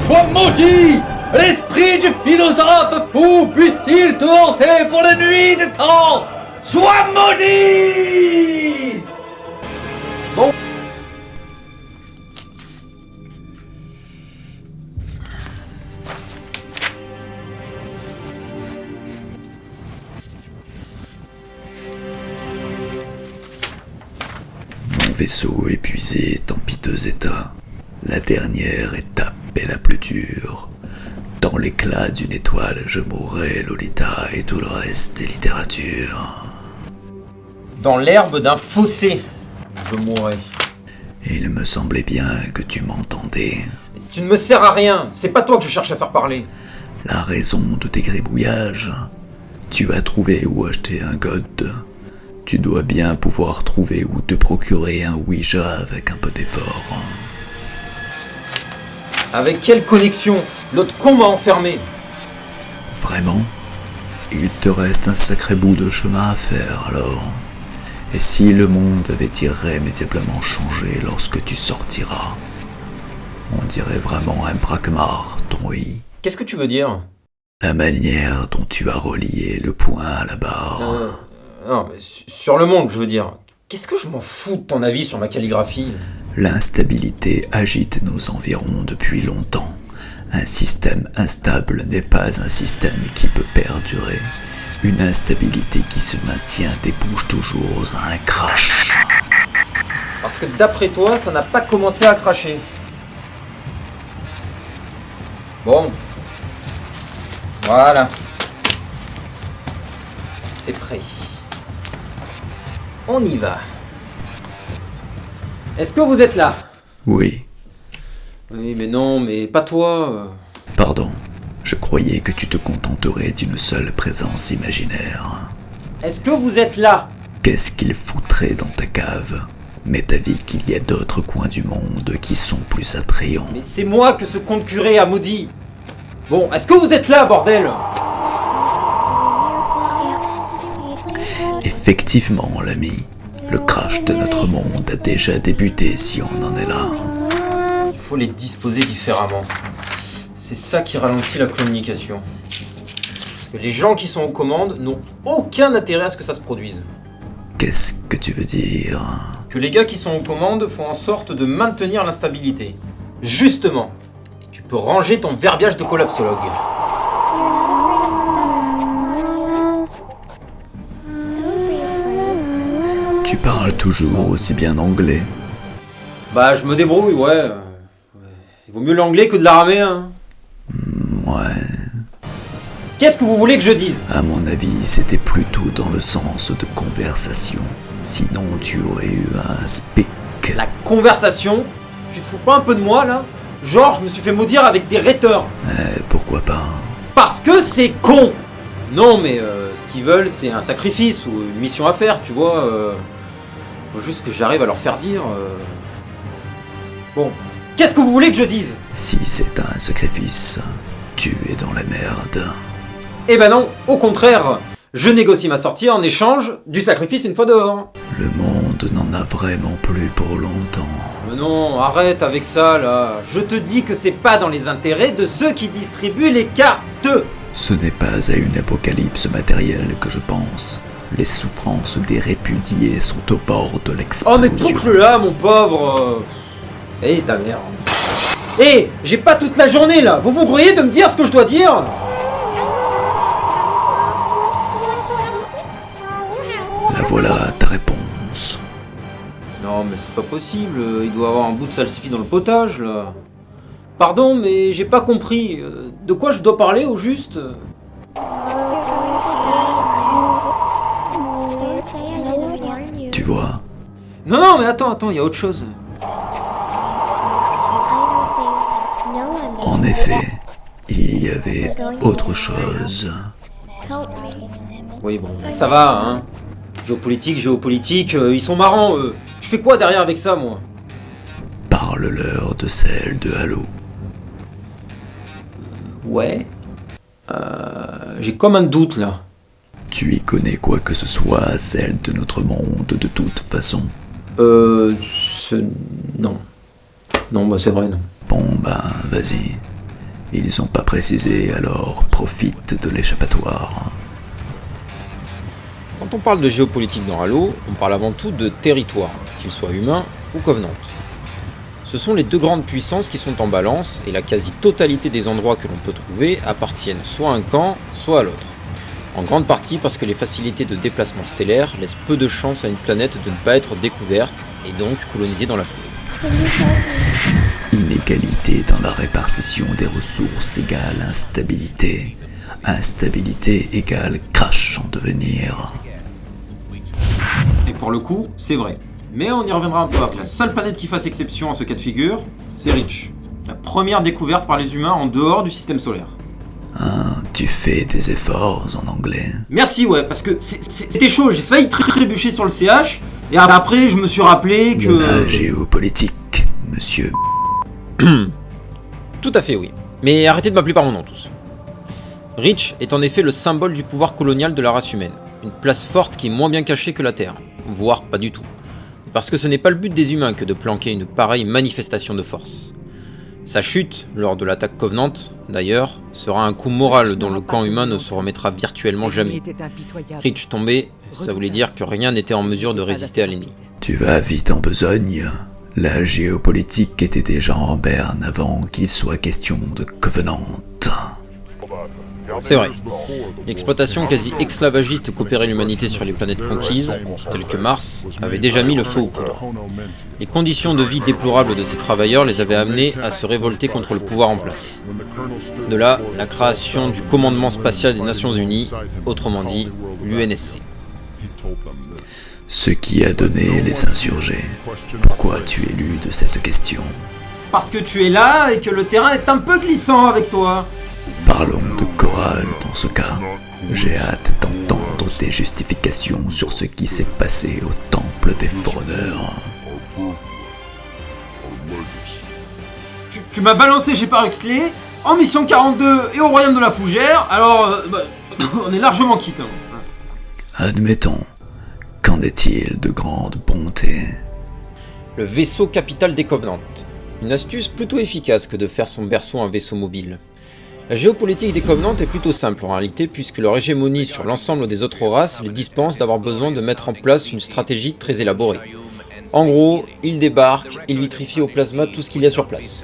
Sois maudit! L'esprit du philosophe fou puisse-t-il te hanter pour la nuit des temps! Sois maudit! Bon. Mon vaisseau épuisé est en piteux état. La dernière étape est la plus dure. Dans l'éclat d'une étoile, je mourrai, Lolita, et tout le reste est littérature. Dans l'herbe d'un fossé, je mourrai. Il me semblait bien que tu m'entendais. Tu ne me sers à rien, c'est pas toi que je cherche à faire parler. La raison de tes gribouillages. Tu as trouvé où acheter un god. Tu dois bien pouvoir trouver où te procurer un Ouija avec un peu d'effort. Avec quelle connexion? L'autre con m'a enfermé. Vraiment? Il te reste un sacré bout de chemin à faire alors. Et si le monde avait irrémédiablement changé lorsque tu sortiras? On dirait vraiment un braquemar, ton oui. Qu'est-ce que tu veux dire? La manière dont tu as relié le poing à la barre. Non, mais sur le monde, je veux dire. Qu'est-ce que je m'en fous de ton avis sur ma calligraphie? L'instabilité agite nos environs depuis longtemps. Un système instable n'est pas un système qui peut perdurer. Une instabilité qui se maintient débouche toujours à un crash. Parce que d'après toi, ça n'a pas commencé à cracher. Bon. Voilà. C'est prêt. On y va. Est-ce que vous êtes là? Oui, Oui, mais non, mais pas toi. pardon. Je croyais que tu te contenterais d'une seule présence imaginaire. Est-ce que vous êtes là? Qu'est-ce qu'il foutrait dans ta cave? M'est avis qu'il y a d'autres coins du monde qui sont plus attrayants. Mais c'est moi que ce compte curé a maudit. Bon, est-ce que vous êtes là, bordel? Effectivement, l'ami. Le crash de notre monde a déjà débuté si on en est là. Il faut les disposer différemment. C'est ça qui ralentit la communication. Parce que les gens qui sont aux commandes n'ont aucun intérêt à ce que ça se produise. Qu'est-ce que tu veux dire? Que les gars qui sont aux commandes font en sorte de maintenir l'instabilité. Justement. Et tu peux ranger ton verbiage de collapsologue. Tu parles toujours aussi bien anglais. Bah, je me débrouille, ouais. Il vaut mieux l'anglais que de l'araméen. Ouais. Qu'est-ce que vous voulez que je dise? À mon avis, c'était plutôt dans le sens de conversation. Sinon, tu aurais eu un speak. La conversation? Tu te fous pas un peu de moi, là? Genre, je me suis fait maudire avec des rhéteurs. Pourquoi pas? Parce que c'est con! Non, mais ce qu'ils veulent, c'est un sacrifice ou une mission à faire, tu vois. Faut juste que j'arrive à leur faire dire. Bon, qu'est-ce que vous voulez que je dise? Si c'est un sacrifice, tu es dans la merde. Eh ben non, au contraire, je négocie ma sortie en échange du sacrifice une fois dehors. Le monde n'en a vraiment plus pour longtemps. Mais non, arrête avec ça là. Je te dis que c'est pas dans les intérêts de ceux qui distribuent les cartes. Ce n'est pas à une apocalypse matérielle que je pense. Les souffrances des répudiés sont au bord de Oh mais l'explosion. boucle là, mon pauvre. Eh ta mère. Eh, j'ai pas toute la journée là. Vous croyez de me dire ce que je dois dire? La voilà ta réponse. Non mais c'est pas possible, il doit avoir un bout de salsifis dans le potage là. Pardon mais j'ai pas compris, de quoi je dois parler au juste? Tu vois, Non mais attends, il y a autre chose. en effet, il y avait autre chose. Oui bon, ça va hein. Géopolitique, ils sont marrants eux. Je fais quoi derrière avec ça moi? Parle-leur de celle de Halo. Ouais. J'ai comme un doute là. Tu y connais quoi que ce soit à celle de notre monde de toute façon. Non. Non, bah c'est vrai, non. Bon ben, vas-y. Ils ont pas précisé, alors profite de l'échappatoire. Quand on parle de géopolitique dans Halo, on parle avant tout de territoire, qu'il soit humain ou Covenant. Ce sont les deux grandes puissances qui sont en balance, et la quasi-totalité des endroits que l'on peut trouver appartiennent soit à un camp, soit à l'autre. En grande partie parce que les facilités de déplacement stellaire laissent peu de chance à une planète de ne pas être découverte, et donc colonisée dans la foulée. Inégalité dans la répartition des ressources égale instabilité. Instabilité égale crash en devenir. Et pour le coup, c'est vrai. Mais on y reviendra un peu après. La seule planète qui fasse exception à ce cas de figure, c'est Reach. La première découverte par les humains en dehors du système solaire. Ah, tu fais des efforts en anglais. Merci, ouais, parce que c'était chaud, j'ai failli trébucher sur le CH, et après je me suis rappelé que... La géopolitique, monsieur. Tout à fait, oui. Mais arrêtez de m'appeler par mon nom, tous. Reach est en effet le symbole du pouvoir colonial de la race humaine. Une place forte qui est moins bien cachée que la Terre, voire pas du tout. Parce que ce n'est pas le but des humains que de planquer une pareille manifestation de force. Sa chute, lors de l'attaque Covenant, d'ailleurs, sera un coup moral dont le camp humain ne se remettra virtuellement jamais. Reach tombé, ça voulait dire que rien n'était en mesure de résister à l'ennemi. Tu vas vite en besogne. La géopolitique était déjà en berne avant qu'il soit question de Covenant. C'est vrai. L'exploitation quasi esclavagiste qu'opérait l'humanité sur les planètes conquises, telles que Mars, avait déjà mis le feu aux poudres. Les conditions de vie déplorables de ces travailleurs les avaient amenés à se révolter contre le pouvoir en place. De là, la création du commandement spatial des Nations Unies, autrement dit, l'UNSC. Ce qui a donné les insurgés. Pourquoi tu élu de cette question? Parce que tu es là et que le terrain est un peu glissant avec toi. Parlons de Coral dans ce cas. J'ai hâte d'entendre tes justifications sur ce qui s'est passé au temple des Forerunners. Tu m'as balancé chez Paruxley, en mission 42 et au royaume de la Fougère, alors on est largement quitte. Admettons. Qu'en est-il de grande bonté? Le vaisseau capital des Covenants. Une astuce plutôt efficace que de faire son berceau un vaisseau mobile. La géopolitique des Covenants est plutôt simple en réalité, puisque leur hégémonie sur l'ensemble des autres races les dispense d'avoir besoin de mettre en place une stratégie très élaborée. En gros, ils débarquent, ils vitrifient au plasma tout ce qu'il y a sur place.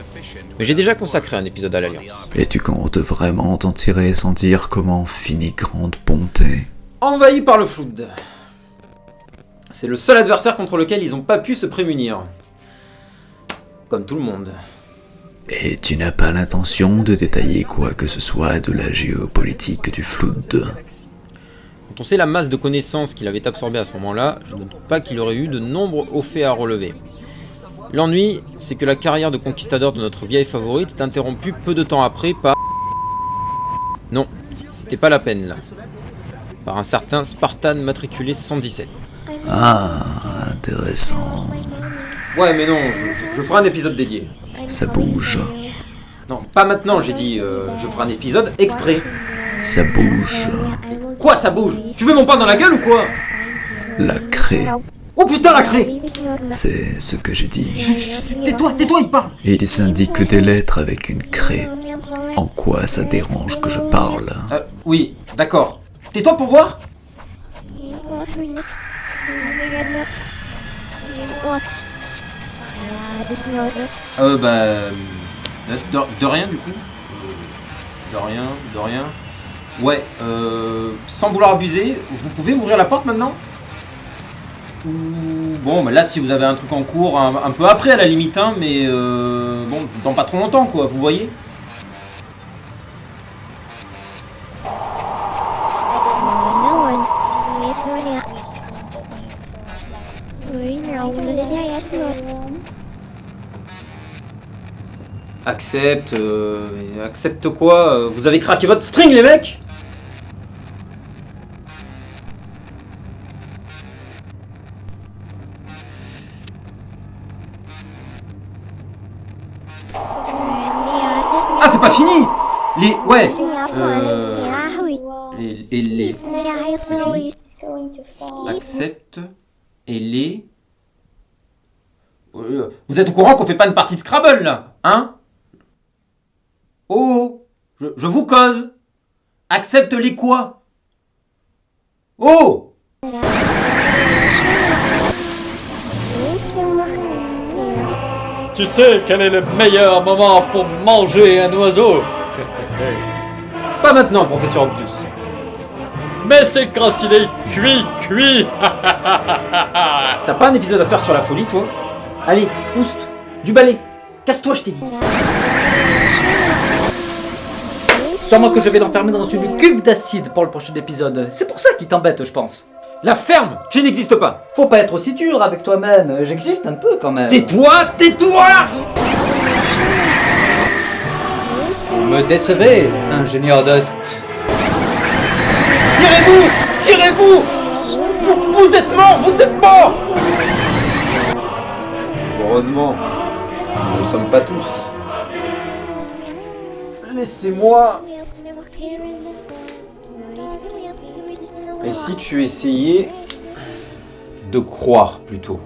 Mais j'ai déjà consacré un épisode à l'Alliance. Et tu comptes vraiment t'en tirer sans dire comment finit grande bonté? Envahi par le Flood. C'est le seul adversaire contre lequel ils n'ont pas pu se prémunir. Comme tout le monde. Et tu n'as pas l'intention de détailler quoi que ce soit de la géopolitique du Flood? Quand on sait la masse de connaissances qu'il avait absorbées à ce moment-là, je ne doute pas qu'il aurait eu de nombreux hauts faits à relever. L'ennui, c'est que la carrière de conquistador de notre vieille favorite est interrompue peu de temps après par... Non, c'était pas la peine là. Par un certain Spartan matriculé 117. Ah, intéressant. Ouais mais non, je ferai un épisode dédié. Ça bouge. Non, pas maintenant, j'ai dit, je ferai un épisode exprès. Ça bouge. Quoi, ça bouge? Tu veux mon pain dans la gueule ou quoi? La craie. Oh putain, la craie! C'est ce que j'ai dit. Chut, tais-toi, il parle! Ils indiquent des lettres avec une craie. En quoi ça dérange que je parle? Oui, d'accord. Tais-toi pour voir? De rien du coup. De rien. Ouais, sans vouloir abuser, vous pouvez m'ouvrir la porte maintenant? Ou... Bon, bah là si vous avez un truc en cours, un peu après à la limite, hein, mais bon, dans pas trop longtemps quoi, vous voyez? Accepte, accepte quoi? Vous avez craqué votre string les mecs? Ah c'est pas fini! Les... Ouais! Les... C'est fini. Accepte et les... Vous êtes au courant qu'on fait pas une partie de Scrabble là? Hein? Oh! Je vous cause. Accepte-les quoi? Oh! Tu sais quel est le meilleur moment pour manger un oiseau? Pas maintenant, professeur Obvious. Mais c'est quand il est cuit. T'as pas un épisode à faire sur la folie, toi? Allez, oust, du balai. Casse-toi, je t'ai dit. Sûrement que je vais l'enfermer dans une cuve d'acide pour le prochain épisode. C'est pour ça qu'il t'embête, je pense. La ferme, tu n'existes pas. Faut pas être aussi dur avec toi-même. J'existe un peu quand même. Tais-toi, tais-toi! Vous me décevez, ingénieur Dust. Tirez-vous! Tirez-vous! Vous êtes mort! Vous êtes mort! Heureusement, nous ne sommes pas tous. Laissez-moi. Et si tu essayais de croire plutôt?